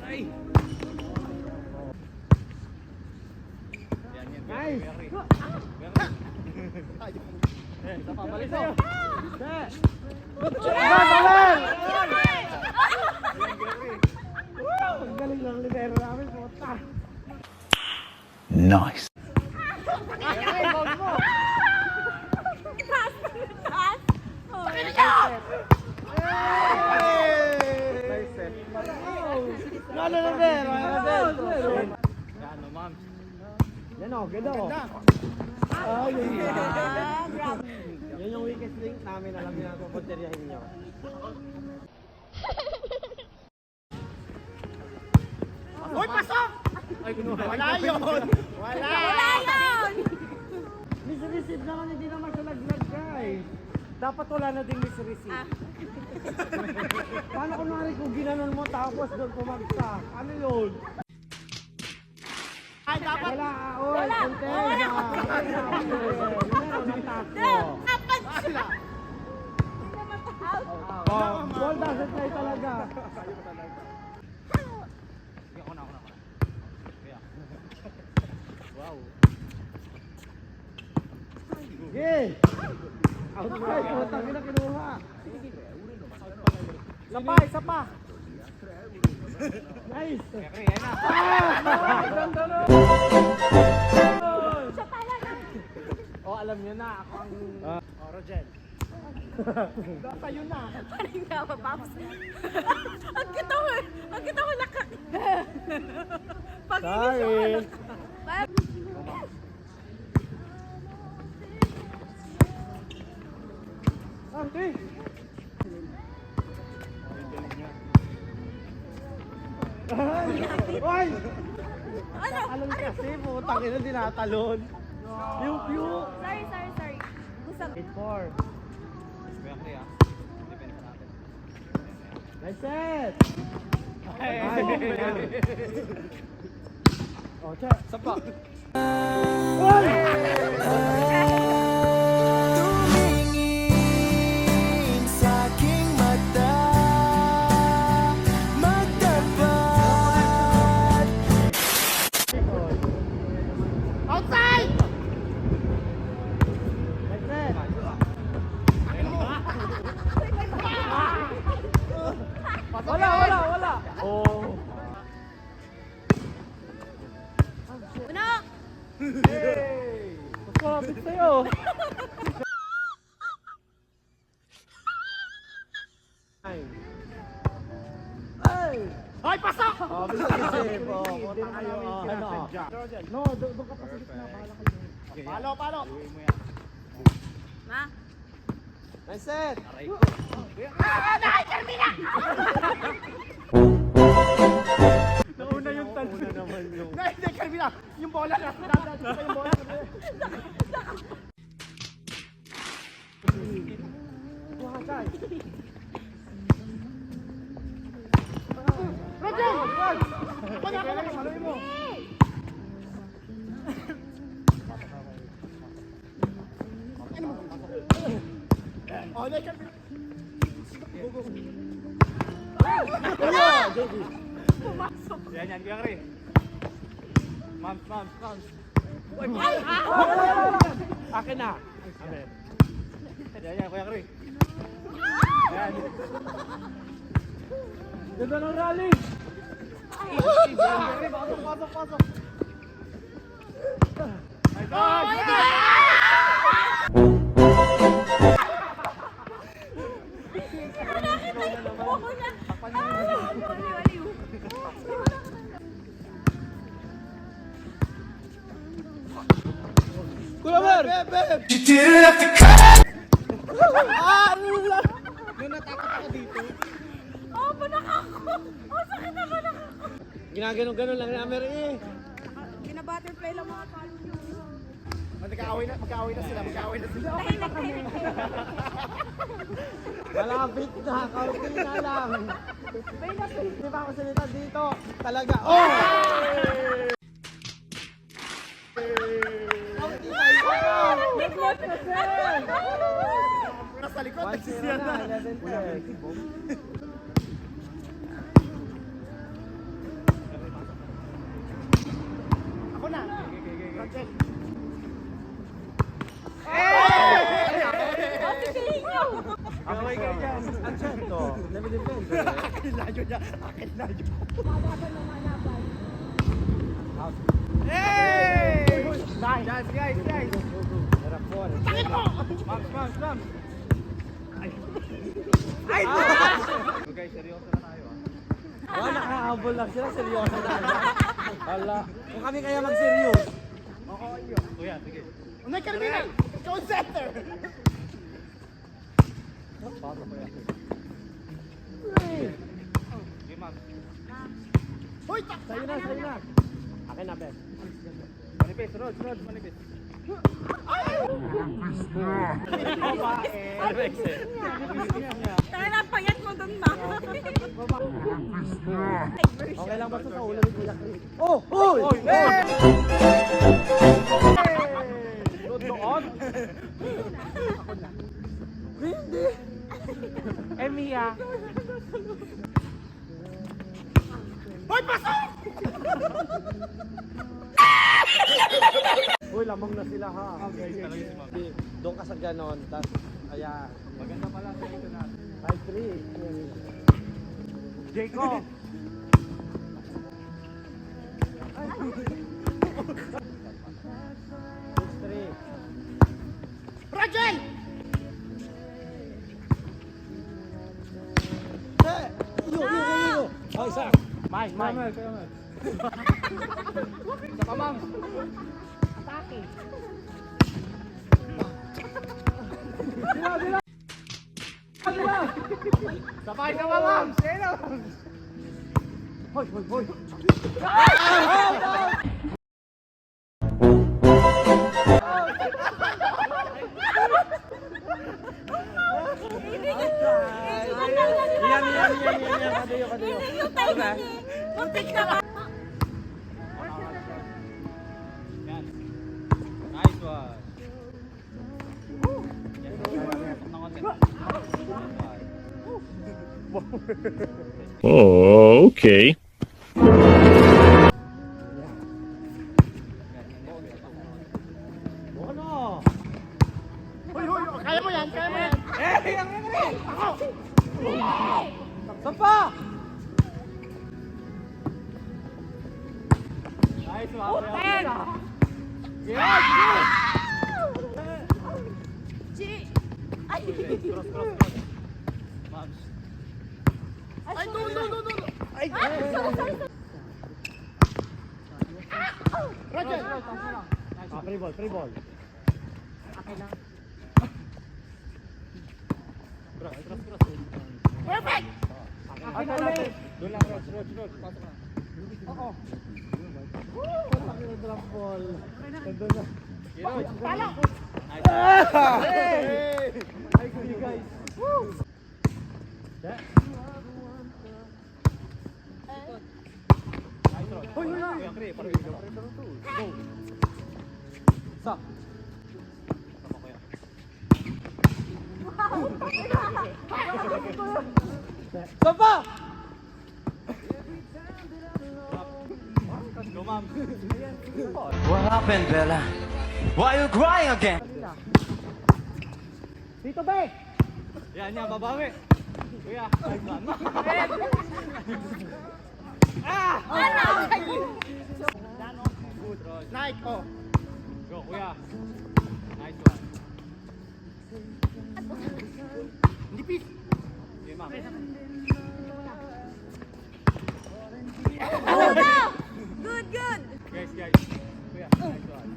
Ay! Nice! Isa pa, balik sa'yo! Ang galing ng libero namin, puta! Nice. Nice set. Ano na bero? Yan o, ma'am. Yan o, ganda o. Ay, yan yung weakest link namin, alam niyo na pupunteriyahin niyo. Uy, pasok! Ay, kinuha. Wala yun! Wala! Miss Receive naman, hindi naman siya nag-vlog, guys. Dapat wala na din Miss Receive. Paano kunwari kung ginanon mo tapos doon pumagsak? Ano yun? Ay, dapat! Wala! Oy, kontena! Meron ng takbo. Ball doesn't play talaga. Ako na. Kaya. Wow. Sige! Outside, putang ina kinuha. Isa pa! Nice! Kaya, yan na. Ganda nun! Oh, alam niyo na, ako ang... Rogel. Sa'yo na! Paring nga ba, Paps? Ang kita ko laka. Pag-inis ko, Sorry. Ante! Oy! Ano? Alam kasi, putang ina dinatalon. Yung pew! Sorry. Gusap. 8-4. Kaya, kaya. Depende sa natin. Nice set! Ay, Oh, check. Sapa. Oy! Tumingin sa'king mata, magtapat. Outside! Nice set! Wala! Oh! Uno! Hey! Mas malapit sa'yo! Ay! Ay, pasok! Oh, bilis isip. Oh, punta kayo. Ano? No, doon ka pa sa gitna. Bahala kayo. Palo. Ma? Nice set! Nauna yung talo. Una naman yung... Hindi, Carmina. Yung bola na. Dadaan pa yung bola. Buha ka, Chay. Roger! Pagka ka lang, saluhin mo. Oh, hindi, Carmina. Yan, Kuya Kri. Mams. Akin na. Amen. Yan, Kuya Kri. Yan. Ganda ng rally! Pasok. Ay, Nakita yung buko niya. Waliw. Kulabar! You didn't have to cut. Yung natakot ako dito. Oh, banak ako. Oh, sakit na banak ako. Ginaganon-ganon lang namin eh. Bina-butterfly lang mga palo niyo. Magkaaway na sila. Tahimik. Malapit na, kaunti na lang. Hindi pa ako salita dito. Talaga. Oh! Kaunti na isa. sa likod. 1-0 na, 11 players. Ako na. Rachel. Okay kayo dyan. Ang sento, nabidepende. Akin ladyo niya. Akin ladyo. Hey! Nice. Guys. Harap po. Sakit mo! Mams. Ay! Okay, seryoso na tayo nakahabol lang sila, seryoso na. Hala. Kung kami kaya mag-serious. Oo, iyo. Kuya, sige. Unay Carmina! Ikaw ang center! Paano ko yan? Sige, ma'am. Hoy! Sa'yo na. Akin na, Ben. Manipis, Rod, manipis. Kaya na, payat mo dun ma. Okay lang basta sa ulo ni Kuya Chris. Oh! Hoy! Doon? Hindi. Mia. Hoy, pasok! Uy, lamang na sila ha. Okay. Doon ka sa ganon, tas ayan. Maganda pala sa ito na. 5-3. Jacob! Rachel! Yo! Oh, isa! Mike! Isa pa, ma'am! Sabay ka ba, ma'am? Sino? Hoy! Yan. Kadayo. Yung tayo ni. Muntik na ba? Yan. Nice one. Oh, okay. Ano? Hoy! Kaya mo yan! Ako! Sapa! Nice one. Cross. Ma'am. Ay, no! Ay! Rachel! Free ball. Perfect! Doon lang, Rod. Pasok na. Oo. Laki ng drum ball. Nandun na. Palo! Hey! Hi, guys. Woo! Hoy! Kuya Kri, parang ikaw. Go! Stop! Stop ako yan. Sapa! Go, ma'am. What happened, Bella? Why are you crying again? Dito, Be! Yan, babawi. Kuya, ay, man. Good, Nike, oh. Go, kuya. Nice one. Nipis! Okay, ma'am. Good. Guys. Kuya, nice one.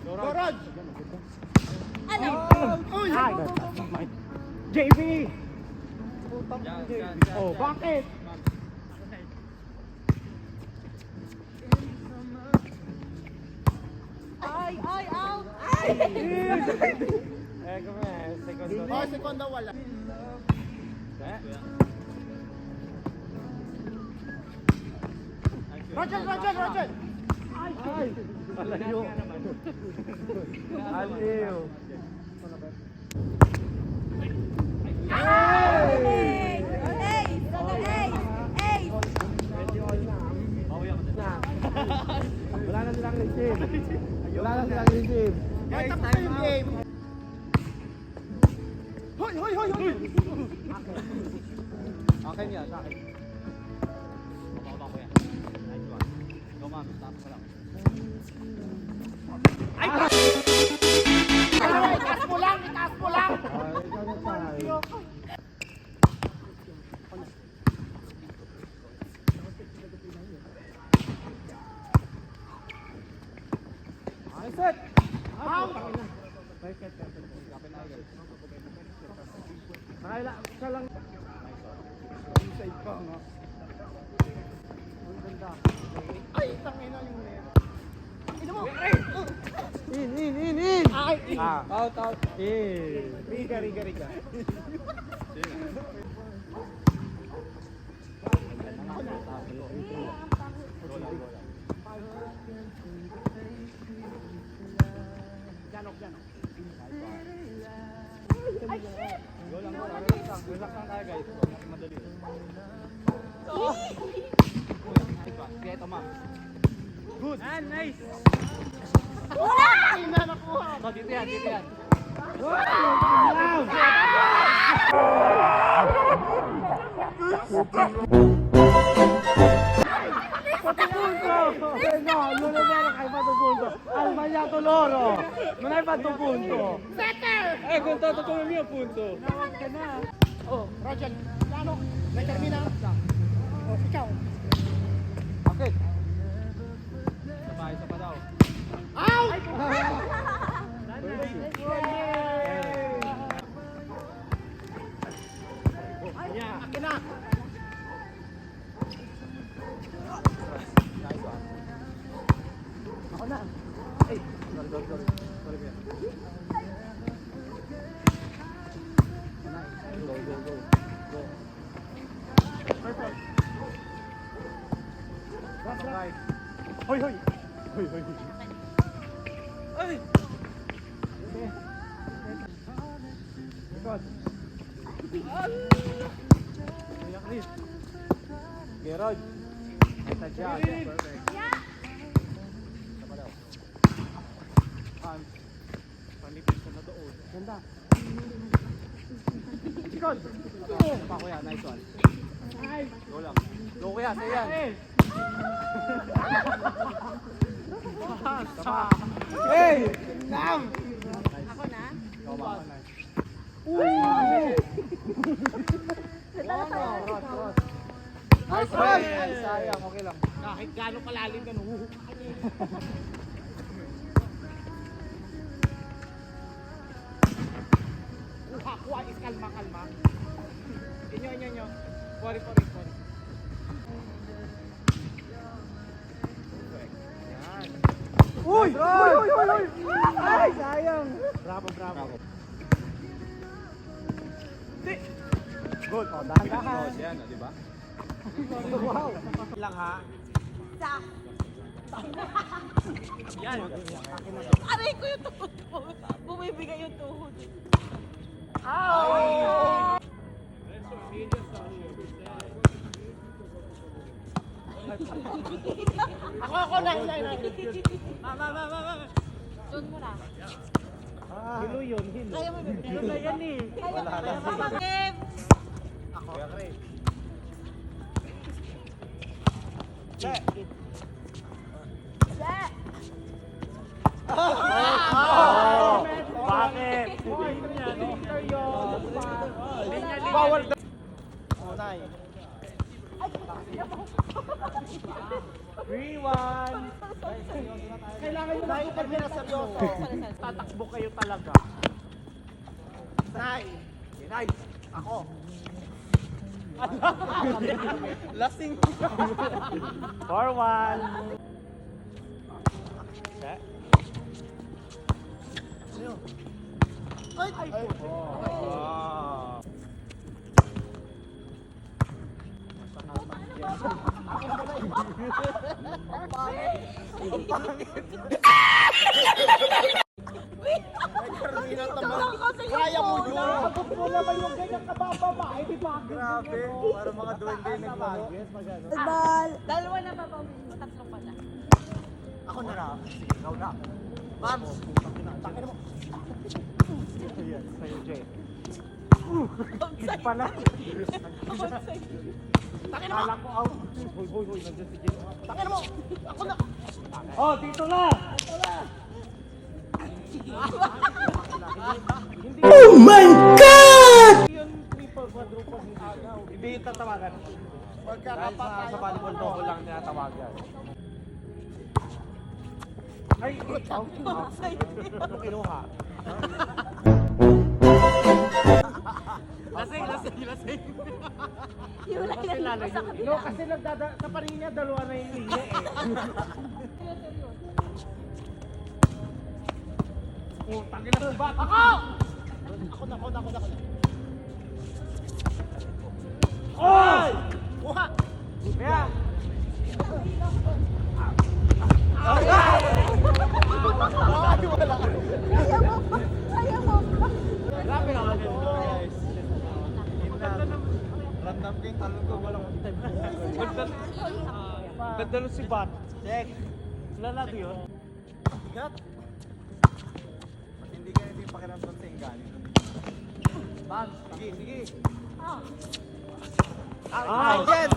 Go, Go, Rod! Ano? Uy! JB! Yan. Oh, bakit? Ay, out! Kami, second doon. Oh, sekonda wala. Rachel! Ay! Palayo. Aliw. aggressive. Wala lang silang aggressive. Guys, tapos na yung game. Hoy, hoy, hoy, hoy! Akin yan, sa akin. Baba ko yan. Nice one. Go ma'am, stop ka lang. Ay! Itaas mo lang, itaas mo lang! Ikaw na tayo. Ay, set! Out! Nakaila, siya lang. Inside pa, no? Ang ganda. Ay, tangina yung net. Ina mo! In! Ay! Out. In. Riga. Janok. Ay, shit! Go lang. Relax lang tayo guys. Madali. Kaya ito ma'am. Good. Nice. Ay, na nakuha! So, dito yan. Non è vero che hai fatto punto, hai sbagliato loro, non hai fatto punto. Setter! Hai contato come il mio punto. Oh, Roger, Janok, may termina. Oh, ikaw. Okay. Isa pa daw. Out! Akin na! Nice one. Ako na. Hey, sorry. Sorry, Bea. Go. Perfect. Right. Hoy! Ay! Ikot. Iyak rin. Gerard. Ito siya. Perfect. Isa pa daw. Panipis ko na doon. Ganda. Ikot. Pa kuya, nice one. Go lang. Go kuya, say yan. Hey! Nam! Ako na? Go ma'am. Nice one! Sayang, okay lang. Kahit gano'ng kalalim ka, nuhuhuk ka niya. Kuha is kalma. Inyo. Sorry. Uy! Ay, sayang! Bravo. Good. Oh, dahan-dahan. Good yan, di ba? Wow. Lang ha. Sa. Yan. Aray ko yung tuhod mo. Bumibigay yung tuhod. Ako na. Doon mo na. Hilo yun. Kaya mo bibigay. Hilo na yan eh. Kaya mo Game. Ako. Sa. Bakit? Bawal. Onay. 3-1. Kailangan nyo na pag seryoso. Tatakbo kayo talaga. Try. Nice. Ako. Lasing. 4-1. Set. Ay. Oh. Kaya mo yun. Kapag mo naman yung ganyan kabababa, eh di ba? Grabe, para mga duwende nagmamagis. Ball. Dalawa na ba? Tatlo pala. Ako na. Sige, ikaw na. Bams! Takin mo. Ayan, sa'yo, Jay. Pala. Takin mo. Kala ko out. Hoy, nandiyan si Jay. Takin mo. Ako na. Oh, dito na! Oh my God! Yung triple quadruple hindi agaw. Hindi yung tatawagan. Dahil sa volleyball double lang niya tawagan. Ay, ikaw. Ano kinuha? Lasing. Kasi lalayo. No, kasi sa parin niya dalawa na yung linya eh. Oh, tangin na ba? Ako na. Oy! Kuha. Kaya, grabe naman yun, guys. Random game, talon ko, walang time. Ganda nun si Bat. Check. Lalado yun. Bigat. Hindi ka hindi pakiramdam sa ingani. Bam, sige. Ay, Jen!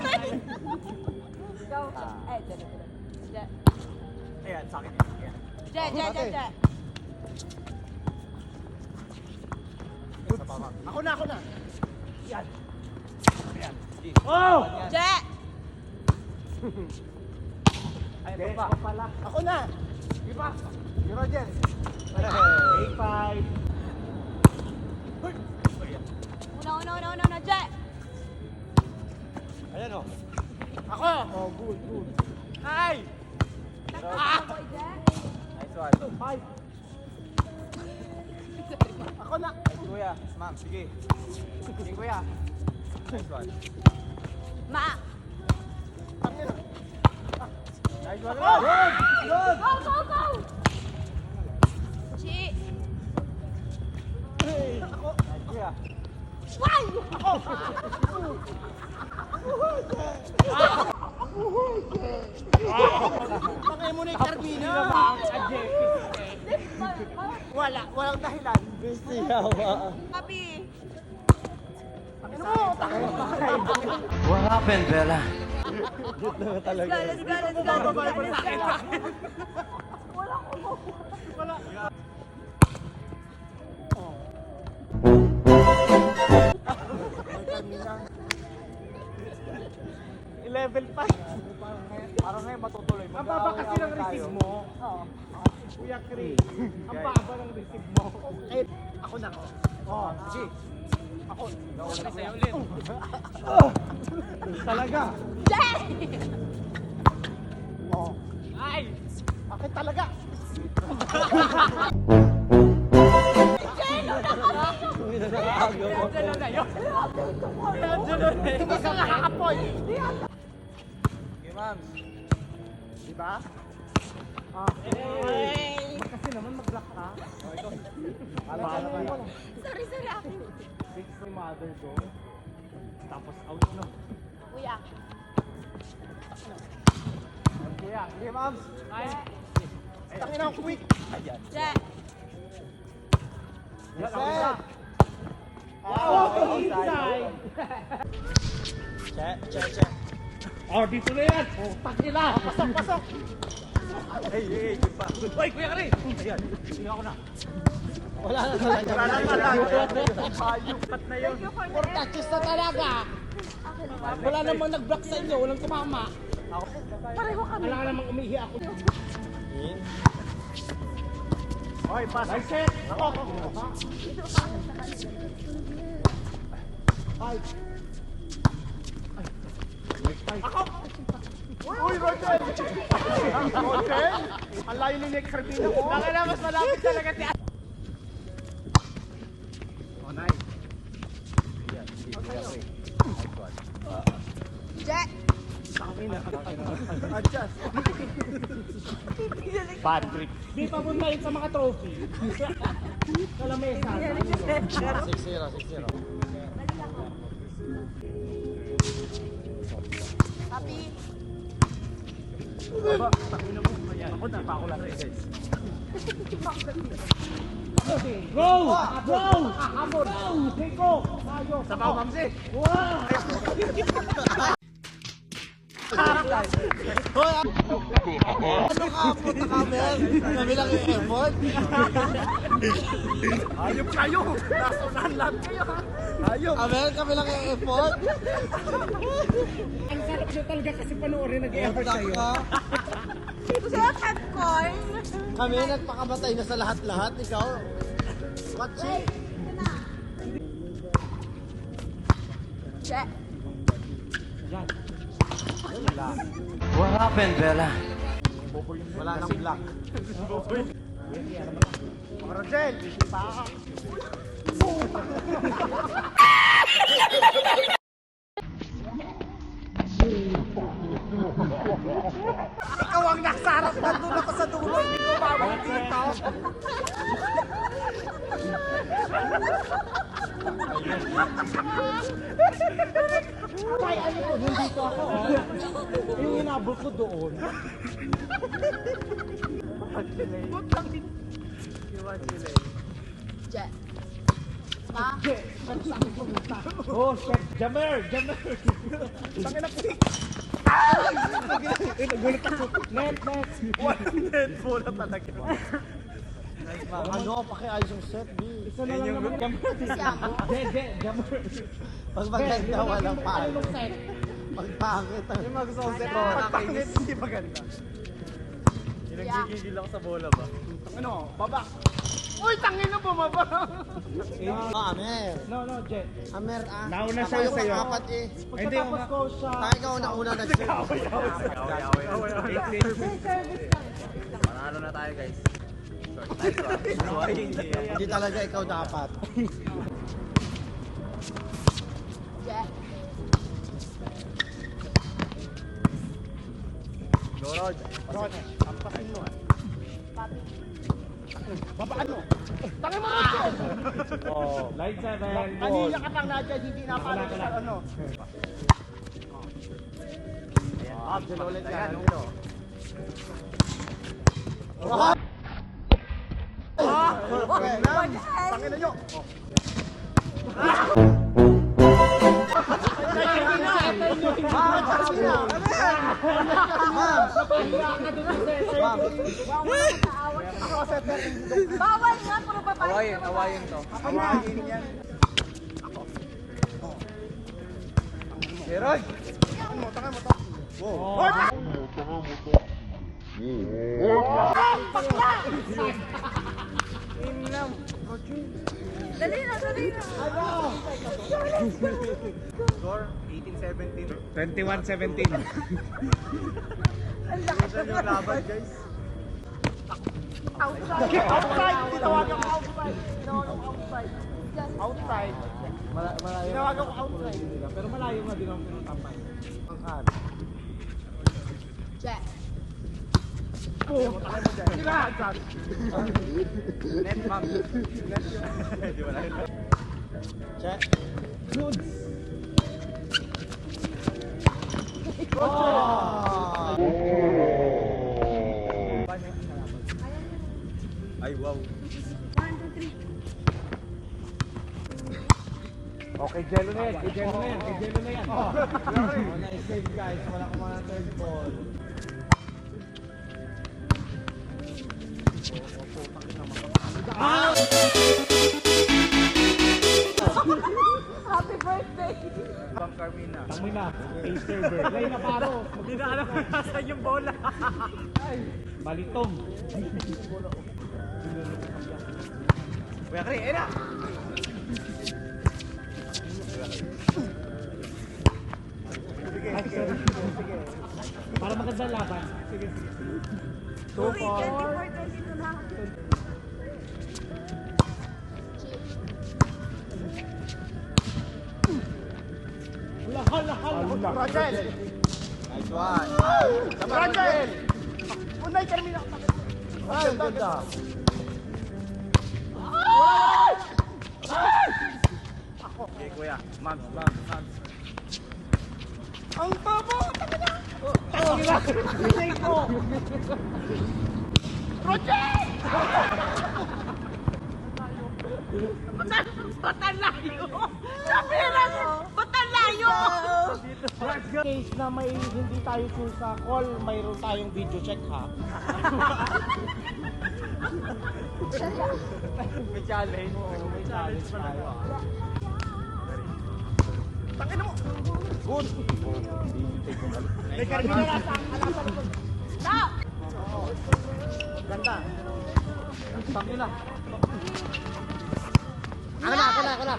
Ayan, sa akin. Ayan. Sa pamang. Ako na. Ayan. Sige. Oh! Ay, ito pa. Pala. Ako na. Di ba? Zero, Jen. 8-5. Ayan o. Ako. Oh, good. Ay! Nice one. 5. Ako na. Nice, kuya. Ma'am, sige. Sige, kuya. Nice one. Tangin na. Nice one. Good! Nice, kuya. Tangin mo na yung Carmina. Walang dahilan. Tangin mo. What happened, Bella? Level 5. Parang ngayon matutuloy. Ang baba kasi ng receive mo. Kuya Chris. Ang baba ng receive mo. Eh, ako na. Oh, sige. Ako. Sa'yo ulit. Talaga. Oh. Ay! Bakit talaga? Hindi ka nakakapoy. Okay, ma'am. Diba? Kasi naman mag-block ka. Oh, ito. Alam ka. Sorry, akin. Fix yung mother ko. Tapos out na. Kuya. Kuya, sige ma'am. Ay. Tangin na quick. Ayan. Je. Yes, sir. Oh, inside. Che. Oh, dito na yan. Oh, takila. Pasok. Hey, yun pa. Hoy, Kuya Kari. Ayan. Sige ako na. Wala na talaga. Ayupat na yun. For touches na talaga. Wala namang nag-block sa inyo. Walang tumama. Pareho kami. Wala ka namang umihi ako. Hoy, pass. Nice set. Ako. Uy, Roger! Roger? Ang layo ni Nick Carmina ko. Baka na mas malapit talaga si Oh, nice. Je. Adjust. bad trip. Di pa punta yun sa mga trophy. Sa lamesa. 6-0. Papi. Ako na pa ako lang guys. Go! Go! Hamon! Nico! Tayo! Sabaw mamsi. Ano ka, puta ka, Mel? Kami lang yung effort. Ayop kayo. Nasunan lahat kayo. Ayop. Amel, kami lang yung effort. Ang sarap siya talaga kasi panoorin nag-effort Effort sa'yo. ka. Gusto mo popcorn? Kami nagpakamatay na sa lahat-lahat. Ikaw, watchi. Check. What happened, Bella? Wala nang black. Mga Rogel. Ikaw ang nasarap. Nandun ako sa dulo. Hindi ko mawag dito. Ay, ano ko, nandito ako. Yung inabot ko doon. Check. Oh, shit. Jammer! Jammer! Tangin na pick. Nagulat ako. Net, net. One net po na talaga. Ano, pakiayos yung set, B. Isa na lang naman. Jammer. Jammer. Pag maganda, walang paano. Anong set? Pag pangit, Yung mga gusto kong set ko, pagpangit, hindi maganda. Gigigil ako sa bola ba? Ano? Baba! Uy, tangin na bumaba! Amer. No, no, Jet. Amer, ah. Nauna Ako siya yung sa'yo. apat eh. Pagkatapos ko siya. Tayo ikaw na una nag-set. Panalo na tayo guys. Hindi talaga ikaw dapat. Check. Go, Rod. Rod, pampasin mo ah. Babaan mo. Tangin mo, Rod! Oh, line 7. Kanina ka pang nadyan, hindi na pala sa ano. Abdul ulit yan. Tangin na nyo. Bawal nga, puro babae. Awayin to. Awayin yan. Roy! Tangan mo to. Dali na, dali na. Score, 18-17. 21-17. Saan yung laban, guys? Outside. Outside! Tinawagan ko outside. Tinawagan ko outside. Outside. Tinawagan ko outside. Pero malayo nga din ang pinutampay. Check. Hindi ka, John. Net, ma'am. Net yun. Di wala yun. Check. Goods. Ay, wow. 1, 2, 3. Okay, Jello na yan. Kay Jello na yan. Kay Jello na yan. Oh, nice save guys. Wala ko mga third ball. Happy birthday. Bang Carmina. Tangin na. Ace server. Lay na paro. Hindi na alam kung nasan yung bola. Balitong. Kuya Kri, ayun na! Ay, sorry. Para maganda ang laban. Sige, sige. 24, 22 na. Hala. Rogel! Nice one. Rogel! Unay, Carmina! Ay, ang ganda. Okay, kuya. Mams. Ang tabo! Tangin na. Mistake ko! Ba't ang layo? Sabi lang, ba't ang layo? Case na may hindi tayo sure sa call, mayroon tayong video check ha. May challenge. Oo, may challenge tayo. Tangina mo! Good! May karabina na sa alasan ko. Stop! Ganda. Tangina. Ako na.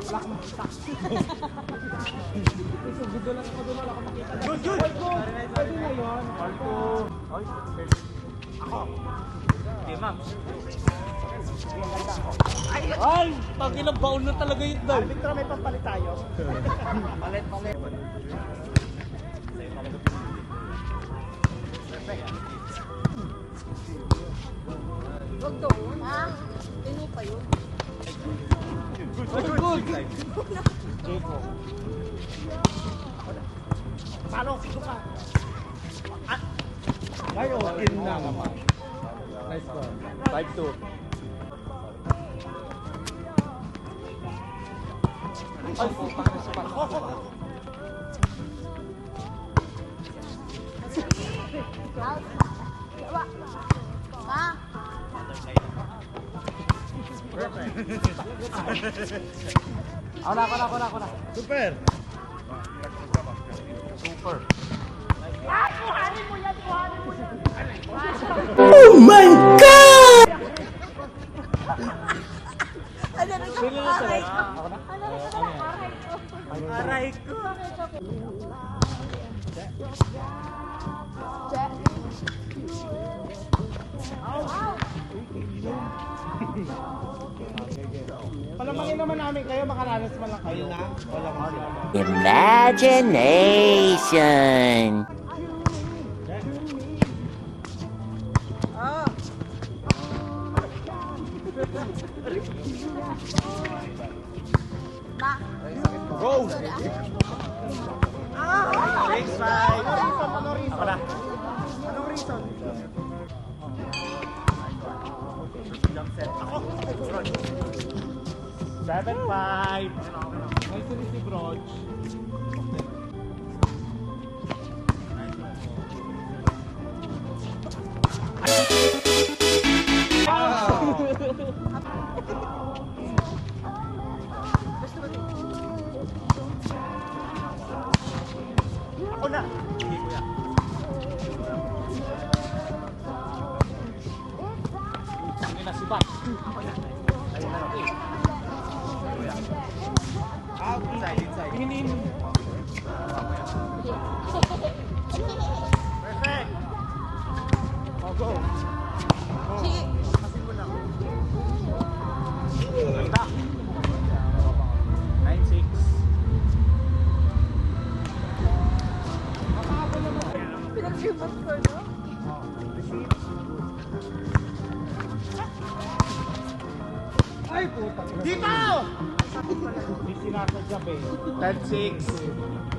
Wala kang makita. Isugod lang ako doon, wala kang makita. Good! Pwede na yun. Ako. Okay, ma'am. Ay! Tanginang baon na talaga yun daw. Victor, may pampalit tayo. Palit. Huwag doon, ha? Tino pa yun. Good! Jeko. Palo, sino ka? Ay, okay na naman. Nice one. 5-2. Ay, Ma? Ako na. Super! Ano na ka? Aray ko. Ano na ka? Aray ko. Aray ko! Check. Palamangin naman namin kayo, makaranas man lang kayo. Wala kang sila. Imagination. Ma? Go! Next five! Ano reason? Ako na. Anong reason? Jump set. Ako! 7-5. Nice to meet you, Broj. Ako na! Hindi ko yan. Tangin na si Bat. Ako na. Ayun na. Inside. Hinin. Perfect! Go! Sige. Ganda! 9-6. Pinag-iwas ko, no? Ay, puta. Dito! Hindi sinasadya eh. 10-6.